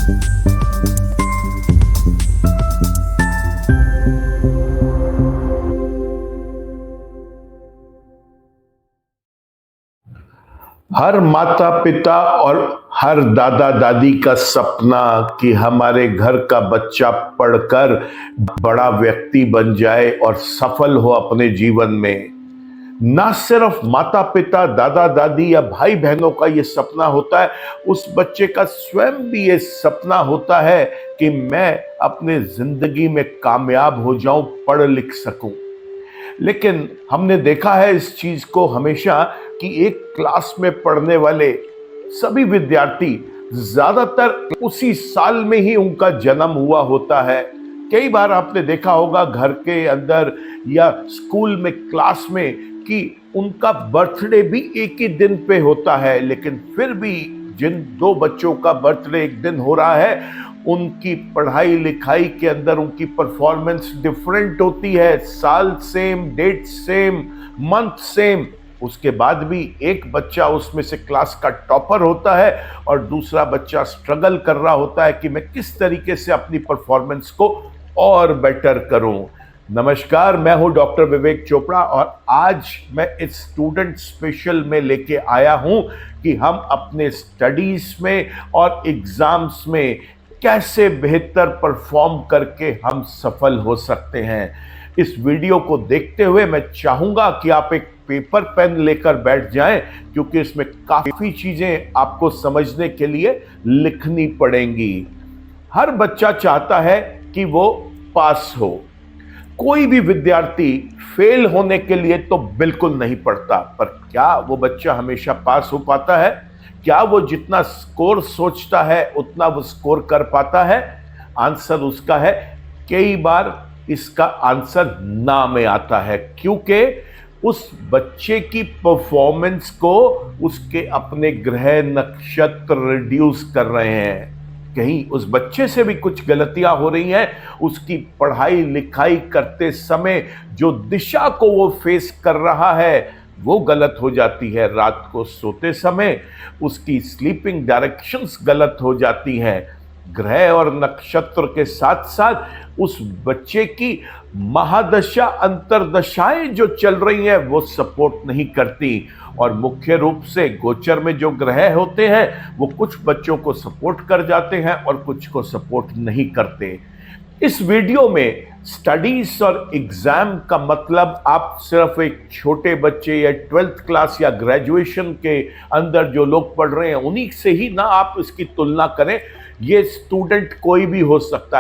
हर माता पिता और हर दादा दादी का सपना कि हमारे घर का बच्चा पढ़कर बड़ा व्यक्ति बन जाए और सफल हो अपने जीवन में। ना सिर्फ माता पिता, दादा दादी या भाई बहनों का ये सपना होता है, उस बच्चे का स्वयं भी ये सपना होता है कि मैं अपने जिंदगी में कामयाब हो जाऊं, पढ़ लिख सकूं। लेकिन हमने देखा है इस चीज को हमेशा कि एक क्लास में पढ़ने वाले सभी विद्यार्थी ज्यादातर उसी साल में ही उनका जन्म हुआ होता है। कई बार आपने देखा होगा घर के अंदर या स्कूल में, क्लास में, कि उनका बर्थडे भी एक ही दिन पे होता है, लेकिन फिर भी जिन दो बच्चों का बर्थडे एक दिन हो रहा है, उनकी पढ़ाई लिखाई के अंदर उनकी परफॉर्मेंस डिफरेंट होती है। साल same, date same, month same, उसके बाद भी एक बच्चा उसमें से क्लास का टॉपर होता है और दूसरा बच्चा स्ट्रगल कर रहा होता है कि मैं किस तरीके से अपनी परफॉर्मेंस को और बेटर करूं। नमस्कार, मैं हूं डॉक्टर विवेक चोपड़ा और आज मैं इस स्टूडेंट स्पेशल में लेके आया हूं कि हम अपने स्टडीज में और एग्जाम्स में कैसे बेहतर परफॉर्म करके हम सफल हो सकते हैं। इस वीडियो को देखते हुए मैं चाहूंगा कि आप एक पेपर पेन लेकर बैठ जाएं, क्योंकि इसमें काफी चीजें आपको समझने के लिए लिखनी पड़ेंगी। हर बच्चा चाहता है कि वो पास हो। कोई भी विद्यार्थी फेल होने के लिए तो बिल्कुल नहीं पढ़ता, पर क्या वो बच्चा हमेशा पास हो पाता है? क्या वो जितना स्कोर सोचता है उतना वो स्कोर कर पाता है? आंसर उसका है कई बार इसका आंसर ना में आता है, क्योंकि उस बच्चे की परफॉर्मेंस को उसके अपने ग्रह नक्षत्र रिड्यूस कर रहे हैं। कहीं उस बच्चे से भी कुछ गलतियां हो रही हैं। उसकी पढ़ाई लिखाई करते समय जो दिशा को वो फेस कर रहा है वो गलत हो जाती है। रात को सोते समय उसकी स्लीपिंग डायरेक्शंस गलत हो जाती हैं। ग्रह और नक्षत्र के साथ साथ उस बच्चे की महादशा, अंतरदशाएं जो चल रही हैं वो सपोर्ट नहीं करती। और मुख्य रूप से गोचर में जो ग्रह होते हैं वो कुछ बच्चों को सपोर्ट कर जाते हैं और कुछ को सपोर्ट नहीं करते। इस वीडियो में स्टडीज और एग्जाम का मतलब आप सिर्फ एक छोटे बच्चे या 12th क्लास या ग्रेजुएशन के अंदर जो लोग पढ़ रहे हैं उन्हीं से ही ना आप इसकी तुलना करें। ये स्टूडेंट कोई भी हो सकता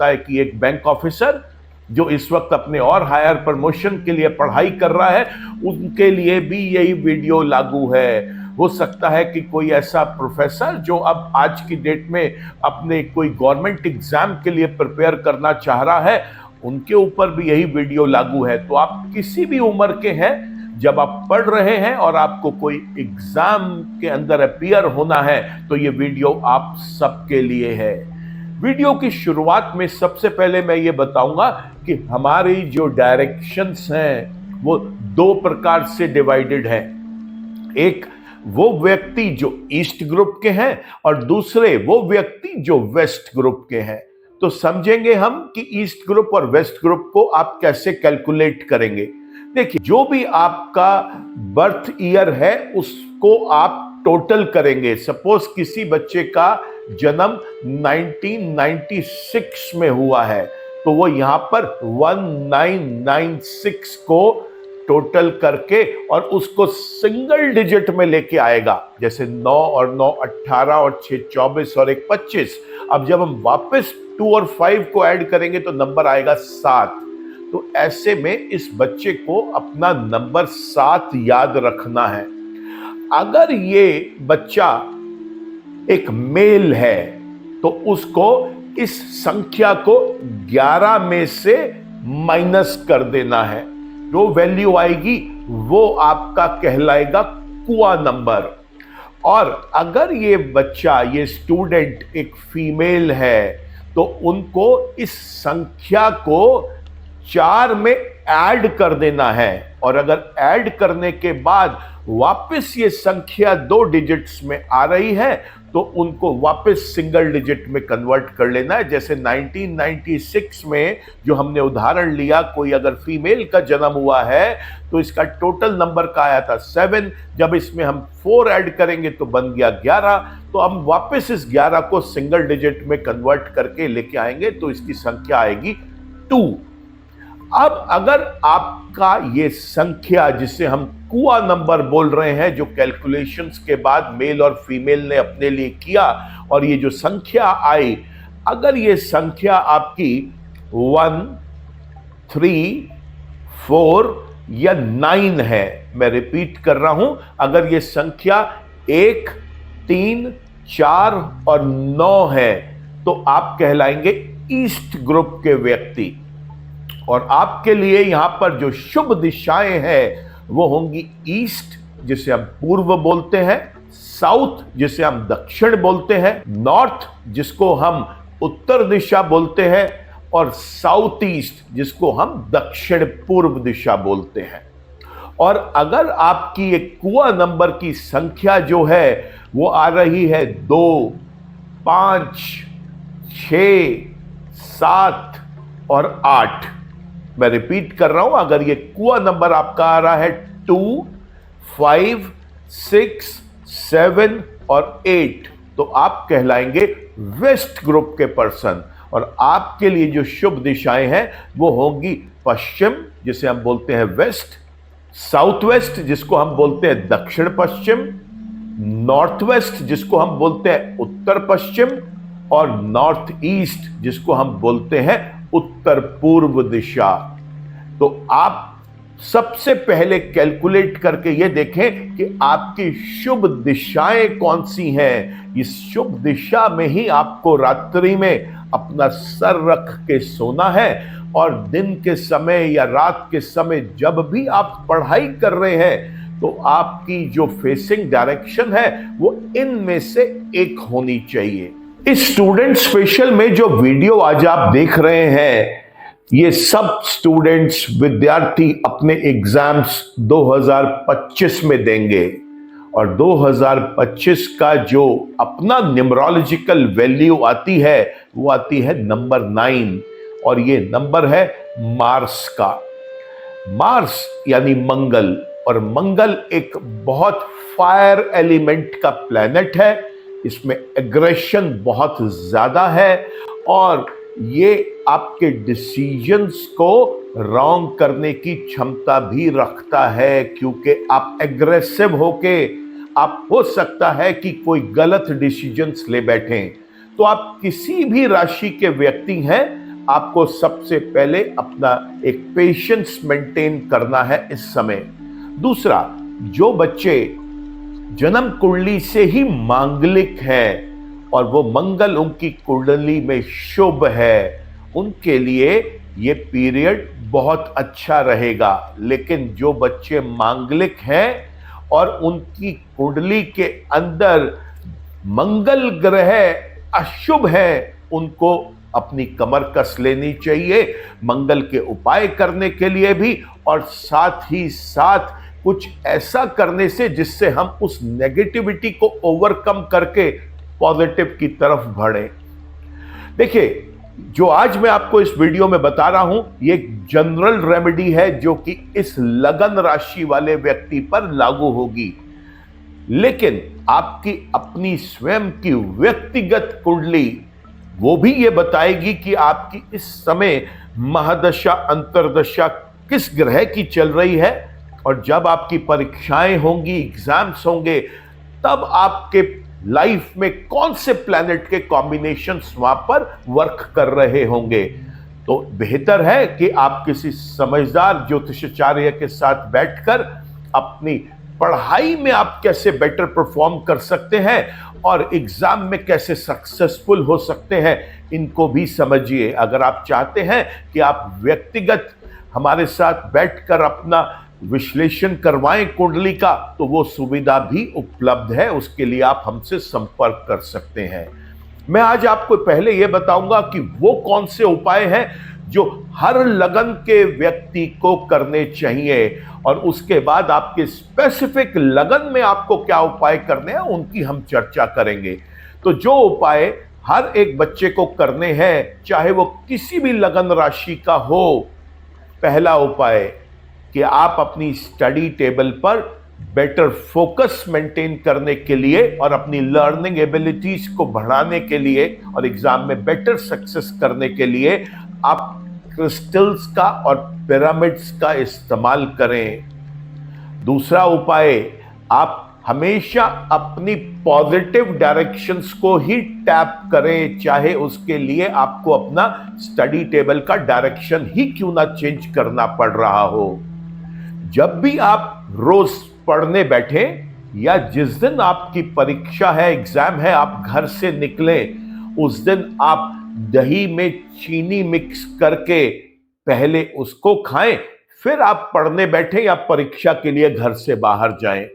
है कि एक बैंक ऑफिसर जो इस वक्त अपने और हायर प्रमोशन के लिए पढ़ाई कर रहा है, उनके लिए भी यही वीडियो लागू है। हो सकता है कि कोई ऐसा प्रोफेसर जो अब आज की डेट में अपने कोई गवर्नमेंट एग्जाम के लिए प्रिपेयर करना चाह रहा है, उनके ऊपर भी यही वीडियो लागू है। तो आप किसी भी उम्र के हैं, जब आप पढ़ रहे हैं और आपको कोई एग्जाम के अंदर अपीयर होना है, तो ये वीडियो आप सबके लिए है। वीडियो की शुरुआत में सबसे पहले मैं ये बताऊंगा कि हमारी जो डायरेक्शंस हैं वो दो प्रकार से डिवाइडेड है। एक वो व्यक्ति जो ईस्ट ग्रुप के हैं और दूसरे वो व्यक्ति जो वेस्ट ग्रुप के हैं। तो समझेंगे हम कि ईस्ट ग्रुप और वेस्ट ग्रुप को आप कैसे कैलकुलेट करेंगे। देखिए, जो भी आपका बर्थ ईयर है उसको आप टोटल करेंगे। सपोज किसी बच्चे का जन्म 1996 में हुआ है, तो वो यहां पर 1996 को टोटल करके और उसको सिंगल डिजिट में लेके आएगा। जैसे 9 और 9 18 और 6 24 और 1 25। अब जब हम वापस 2 और 5 को ऐड करेंगे तो नंबर आएगा 7। तो ऐसे में इस बच्चे को अपना नंबर 7 याद रखना है। अगर ये बच्चा एक मेल है तो उसको इस संख्या को 11 में से माइनस कर देना है। जो वैल्यू आएगी वो आपका कहलाएगा कुआ नंबर। और अगर ये बच्चा, ये स्टूडेंट एक फीमेल है, तो उनको इस संख्या को 4 में ऐड कर देना है, और अगर ऐड करने के बाद वापस ये संख्या 2 डिजिट्स में आ रही है तो उनको वापस सिंगल डिजिट में कन्वर्ट कर लेना है। जैसे 1996 में जो हमने उदाहरण लिया, कोई अगर फीमेल का जन्म हुआ है तो इसका टोटल नंबर का आया था 7, जब इसमें हम 4 ऐड करेंगे तो बन गया 11, तो हम वापस इस 11 को सिंगल डिजिट में कन्वर्ट करके लेके आएंगे तो इसकी संख्या आएगी 2। अब अगर आपका ये संख्या, जिसे हम कुआ नंबर बोल रहे हैं, जो कैलकुलेशंस के बाद मेल और फीमेल ने अपने लिए किया और ये जो संख्या आई, अगर ये संख्या आपकी 1, 3, 4 या 9 है, मैं रिपीट कर रहा हूं, अगर ये संख्या 1, 3, 4 और 9 है तो आप कहलाएंगे ईस्ट ग्रुप के व्यक्ति। और आपके लिए यहां पर जो शुभ दिशाएं हैं वो होंगी ईस्ट, जिसे हम पूर्व बोलते हैं, साउथ जिसे हम दक्षिण बोलते हैं, नॉर्थ जिसको हम उत्तर दिशा बोलते हैं, और साउथ ईस्ट जिसको हम दक्षिण पूर्व दिशा बोलते हैं। और अगर आपकी एक कुआ नंबर की संख्या जो है वो आ रही है 2, 5, 6, 7 और 8, मैं रिपीट कर रहा हूं, अगर ये कुआ नंबर आपका आ रहा है 2, 5, 6, 7 और 8 तो आप कहलाएंगे वेस्ट ग्रुप के पर्सन। और आपके लिए जो शुभ दिशाएं हैं वो होंगी पश्चिम, जिसे हम बोलते हैं वेस्ट, साउथ वेस्ट जिसको हम बोलते हैं दक्षिण पश्चिम, नॉर्थ वेस्ट जिसको हम बोलते हैं उत्तर पश्चिम, और नॉर्थ ईस्ट जिसको हम बोलते हैं उत्तर पूर्व दिशा। तो आप सबसे पहले कैलकुलेट करके ये देखें कि आपकी शुभ दिशाएं कौन सी हैं। इस शुभ दिशा में ही आपको रात्रि में अपना सर रख के सोना है, और दिन के समय या रात के समय जब भी आप पढ़ाई कर रहे हैं तो आपकी जो फेसिंग डायरेक्शन है वो इनमें से एक होनी चाहिए। इस स्टूडेंट स्पेशल में जो वीडियो आज आप देख रहे हैं, ये सब स्टूडेंट्स विद्यार्थी अपने एग्जाम्स 2025 में देंगे, और 2025 का जो अपना न्यूमरोलॉजिकल वैल्यू आती है वो आती है नंबर 9, और ये नंबर है मार्स का। मार्स यानी मंगल, और मंगल एक बहुत फायर एलिमेंट का प्लैनेट है, इसमें एग्रेशन बहुत ज्यादा है, और ये आपके डिसीजंस को रॉन्ग करने की क्षमता भी रखता है, क्योंकि आप एग्रेसिव होके आप हो सकता है कि कोई गलत डिसीजंस ले बैठें। तो आप किसी भी राशि के व्यक्ति हैं, आपको सबसे पहले अपना एक पेशेंस मेंटेन करना है इस समय। दूसरा, जो बच्चे जन्म कुंडली से ही मांगलिक हैं और वो मंगल उनकी कुंडली में शुभ है, उनके लिए ये पीरियड बहुत अच्छा रहेगा। लेकिन जो बच्चे मांगलिक हैं और उनकी कुंडली के अंदर मंगल ग्रह अशुभ है, उनको अपनी कमर कस लेनी चाहिए मंगल के उपाय करने के लिए भी, और साथ ही साथ कुछ ऐसा करने से जिससे हम उस नेगेटिविटी को ओवरकम करके पॉजिटिव की तरफ बढ़े। देखिए, जो आज मैं आपको इस वीडियो में बता रहा हूं, ये एक जनरल रेमेडी है जो कि इस लगन राशि वाले व्यक्ति पर लागू होगी, लेकिन आपकी अपनी स्वयं की व्यक्तिगत कुंडली वो भी ये बताएगी कि आपकी इस समय महादशा अंतरदशा किस ग्रह की चल रही है, और जब आपकी परीक्षाएं होंगी, एग्जाम्स होंगे, तब आपके लाइफ में कौन से प्लैनेट के कॉम्बिनेशंस वहां पर वर्क कर रहे होंगे। तो बेहतर है कि आप किसी समझदार ज्योतिषाचार्य के साथ बैठकर अपनी पढ़ाई में आप कैसे बेटर परफॉर्म कर सकते हैं और एग्जाम में कैसे सक्सेसफुल हो सकते हैं, इनको भी समझिए। अगर आप चाहते हैं कि आप व्यक्तिगत हमारे साथ बैठकर अपना विश्लेषण करवाएं कुंडली का, तो वो सुविधा भी उपलब्ध है, उसके लिए आप हमसे संपर्क कर सकते हैं। मैं आज आपको पहले यह बताऊंगा कि वो कौन से उपाय हैं जो हर लगन के व्यक्ति को करने चाहिए। और उसके बाद आपके स्पेसिफिक लगन में आपको क्या उपाय करने हैं उनकी हम चर्चा करेंगे। तो जो उपाय हर एक बच्चे को करने हैं, चाहे वो किसी भी लगन राशि का हो, पहला उपाय कि आप अपनी स्टडी टेबल पर बेटर फोकस मेंटेन करने के लिए और अपनी लर्निंग एबिलिटीज को बढ़ाने के लिए और एग्जाम में बेटर सक्सेस करने के लिए आप क्रिस्टल्स का और पिरामिड्स का इस्तेमाल करें। दूसरा उपाय, आप हमेशा अपनी पॉजिटिव डायरेक्शंस को ही टैप करें, चाहे उसके लिए आपको अपना स्टडी टेबल का डायरेक्शन ही क्यों ना चेंज करना पड़ रहा हो। जब भी आप रोज पढ़ने बैठें या जिस दिन आपकी परीक्षा है, एग्जाम है, आप घर से निकलें, उस दिन आप दही में चीनी मिक्स करके पहले उसको खाएं, फिर आप पढ़ने बैठें या परीक्षा के लिए घर से बाहर जाएं।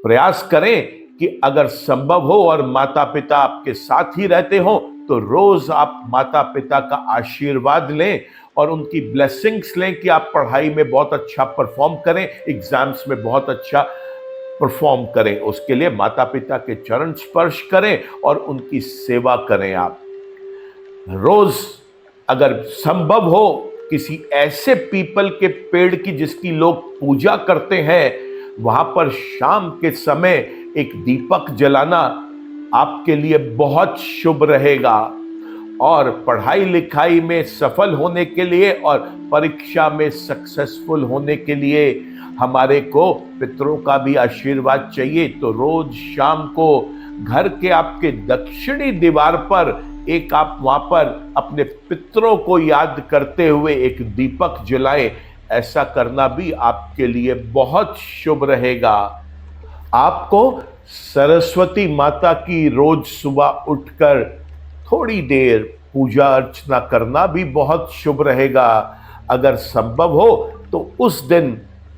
प्रयास करें कि अगर संभव हो और माता पिता आपके साथ ही रहते हो तो रोज आप माता पिता का आशीर्वाद लें और उनकी ब्लेसिंग्स लें कि आप पढ़ाई में बहुत अच्छा परफॉर्म करें, एग्जाम्स में बहुत अच्छा परफॉर्म करें। उसके लिए माता पिता के चरण स्पर्श करें और उनकी सेवा करें। आप रोज अगर संभव हो किसी ऐसे पीपल के पेड़ की जिसकी लोग पूजा करते हैं, वहां पर शाम के समय एक दीपक जलाना आपके लिए बहुत शुभ रहेगा। और पढ़ाई लिखाई में सफल होने के लिए और परीक्षा में सक्सेसफुल होने के लिए हमारे को पितरों का भी आशीर्वाद चाहिए। तो रोज शाम को घर के आपके दक्षिणी दीवार पर एक आप वहां पर अपने पितरों को याद करते हुए एक दीपक जलाएं। ऐसा करना भी आपके लिए बहुत शुभ रहेगा। आपको सरस्वती माता की रोज सुबह उठकर थोड़ी देर पूजा अर्चना करना भी बहुत शुभ रहेगा। अगर संभव हो तो उस दिन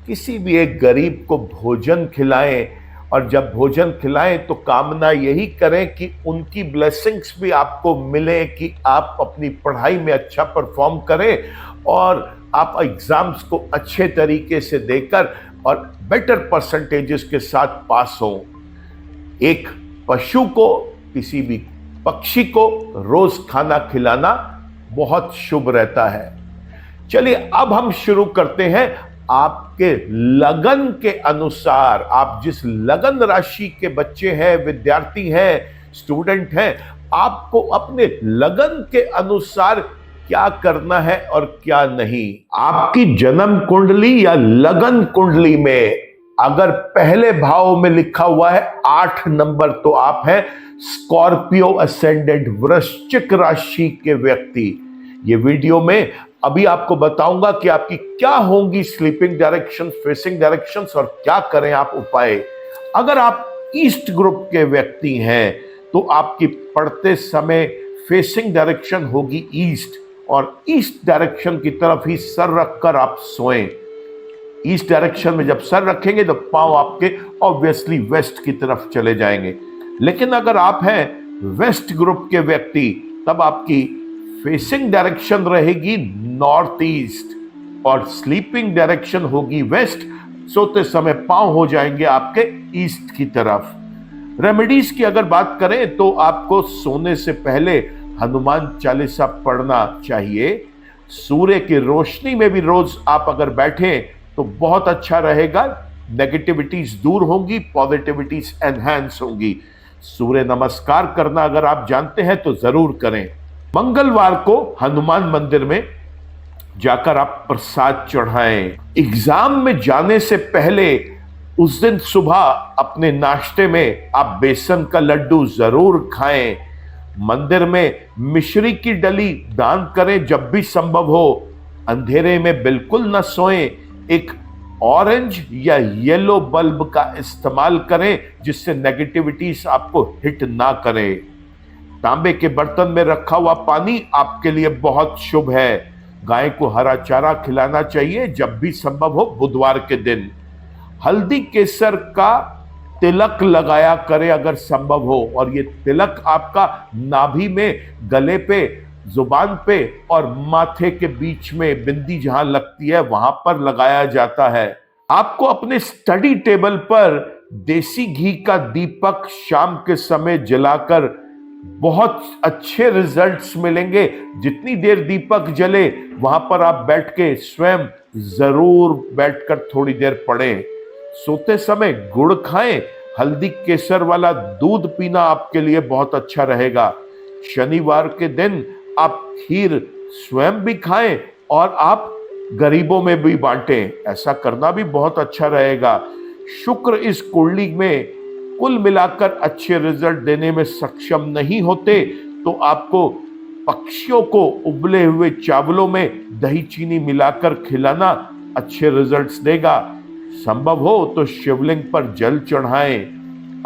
किसी भी एक गरीब को भोजन खिलाएं, और जब भोजन खिलाएं तो कामना यही करें कि उनकी ब्लेसिंग्स भी आपको मिले, कि आप अपनी पढ़ाई में अच्छा परफॉर्म करें और आप एग्जाम्स को अच्छे तरीके से देकर और बेटर परसेंटेजेस के साथ पास हों। एक पशु को, किसी भी पक्षी को रोज खाना खिलाना बहुत शुभ रहता है। चलिए अब हम शुरू करते हैं। आपके लगन के अनुसार, आप जिस लगन राशि के बच्चे हैं, विद्यार्थी हैं, स्टूडेंट हैं, आपको अपने लगन के अनुसार क्या करना है और क्या नहीं। आपकी जन्म कुंडली या लगन कुंडली में अगर पहले भाव में लिखा हुआ है 8 नंबर, तो आप हैं स्कॉर्पियो असेंडेंट, वृश्चिक राशि के व्यक्ति। ये वीडियो में अभी आपको बताऊंगा कि आपकी क्या होंगी स्लीपिंग डायरेक्शन, फेसिंग डायरेक्शंस और क्या करें आप उपाय। अगर आप ईस्ट ग्रुप के व्यक्ति हैं तो आपकी पढ़ते समय फेसिंग डायरेक्शन होगी ईस्ट, और ईस्ट डायरेक्शन की तरफ ही सर रखकर आप सोएं। ईस्ट डायरेक्शन में जब सर रखेंगे तो पांव आपके ऑब्वियसली वेस्ट की तरफ चले जाएंगे। लेकिन अगर आप हैं वेस्ट ग्रुप के व्यक्ति, तब आपकी फेसिंग डायरेक्शन रहेगी नॉर्थ ईस्ट और स्लीपिंग डायरेक्शन होगी वेस्ट। सोते समय पांव हो जाएंगे आपके ईस्ट की तरफ। रेमेडीज की अगर बात करें तो आपको सोने से पहले हनुमान चालीसा पढ़ना चाहिए। सूर्य की रोशनी में भी रोज आप अगर बैठें तो बहुत अच्छा रहेगा। नेगेटिविटीज दूर होंगी, पॉजिटिविटीज एनहांस होंगी। सूर्य नमस्कार करना अगर आप जानते हैं तो जरूर करें। मंगलवार को हनुमान मंदिर में जाकर आप प्रसाद चढ़ाएं। एग्जाम में जाने से पहले उस दिन सुबह अपने नाश्ते में आप बेसन का लड्डू जरूर खाएं। मंदिर में मिश्री की डली दान करें जब भी संभव हो। अंधेरे में बिल्कुल न सोएं। एक ऑरेंज या येलो बल्ब का इस्तेमाल करें जिससे नेगेटिविटीज आपको हिट ना करें। तांबे के बर्तन में रखा हुआ पानी आपके लिए बहुत शुभ है। गाय को हरा चारा खिलाना चाहिए जब भी संभव हो बुधवार के दिन। हल्दी केसर का तिलक लगाया करें अगर संभव हो, और ये तिलक आपका नाभि में, गले पे जुबान पे और माथे के बीच में बिंदी जहां लगती है वहां पर लगाया जाता है। आपको अपने स्टडी टेबल पर देसी घी का दीपक शाम के समय जलाकर बहुत अच्छे रिजल्ट्स मिलेंगे। जितनी देर दीपक जले वहां पर आप बैठ के स्वयं जरूर बैठकर थोड़ी देर पढ़ें। सोते समय गुड़ खाएं, हल्दी केसर वाला दूध पीना आपके लिए बहुत अच्छा रहेगा। शनिवार के दिन आप खीर स्वयं भी खाएं और आप गरीबों में भी बांटें, ऐसा करना भी बहुत अच्छा रहेगा। शुक्र इस कुंडली में कुल मिलाकर अच्छे रिजल्ट देने में सक्षम नहीं होते तो आपको पक्षियों को उबले हुए चावलों में दही चीनी मिलाकर खिलाना अच्छे रिजल्ट्स देगा। संभव हो तो शिवलिंग पर जल चढ़ाएं।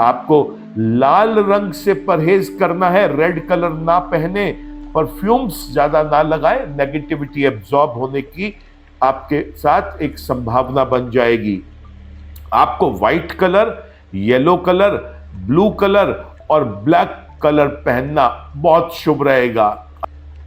आपको लाल रंग से परहेज करना है, रेड कलर ना पहने, परफ्यूम्स ज्यादा ना लगाएं, नेगेटिविटी एब्जॉर्ब होने की आपके साथ एक संभावना बन जाएगी। आपको white colour, yellow colour, blue colour और ब्लैक कलर पहनना बहुत शुभ रहेगा।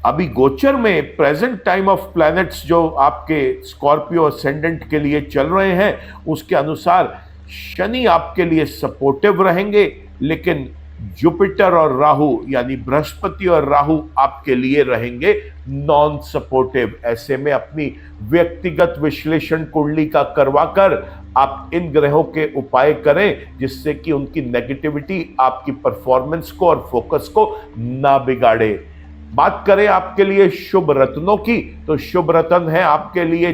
अभी गोचर में प्रेजेंट टाइम ऑफ प्लैनेट्स जो आपके स्कॉर्पियो असेंडेंट के लिए चल रहे हैं उसके अनुसार शनि आपके लिए सपोर्टिव रहेंगे, लेकिन जुपिटर और राहु यानी बृहस्पति और राहु आपके लिए रहेंगे नॉन सपोर्टिव। ऐसे में अपनी व्यक्तिगत विश्लेषण कुंडली का करवाकर आप इन ग्रहों के उपाय करें जिससे कि उनकी नेगेटिविटी आपकी परफॉर्मेंस को और फोकस को ना बिगाड़े। बात करें आपके लिए शुभ रत्नों की तो शुभ रत्न है आपके लिए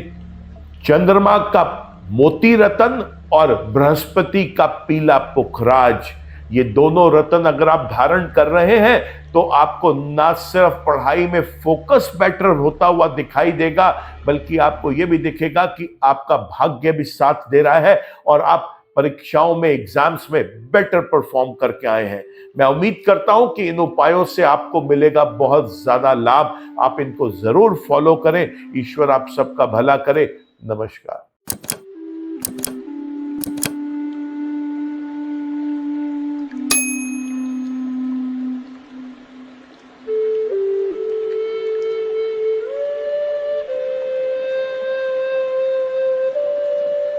चंद्रमा का मोती रत्न और बृहस्पति का पीला पुखराज। ये दोनों रत्न अगर आप धारण कर रहे हैं तो आपको ना सिर्फ पढ़ाई में फोकस बेटर होता हुआ दिखाई देगा बल्कि आपको यह भी दिखेगा कि आपका भाग्य भी साथ दे रहा है और आप परीक्षाओं में, एग्जाम्स में बेटर परफॉर्म करके आए हैं। मैं उम्मीद करता हूं कि इन उपायों से आपको मिलेगा बहुत ज्यादा लाभ। आप इनको जरूर फॉलो करें। ईश्वर आप सबका भला करे। नमस्कार।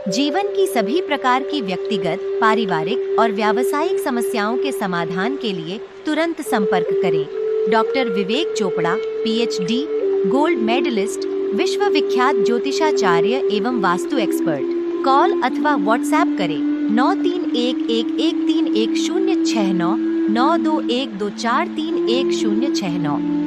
जीवन की सभी प्रकार की व्यक्तिगत, पारिवारिक और व्यावसायिक समस्याओं के समाधान के लिए तुरंत संपर्क करें। डॉक्टर विवेक चोपड़ा, PhD, गोल्ड मेडलिस्ट, विश्व विख्यात ज्योतिषाचार्य एवं वास्तु एक्सपर्ट। कॉल अथवा व्हाट्सएप करें 9311131069 9212431069।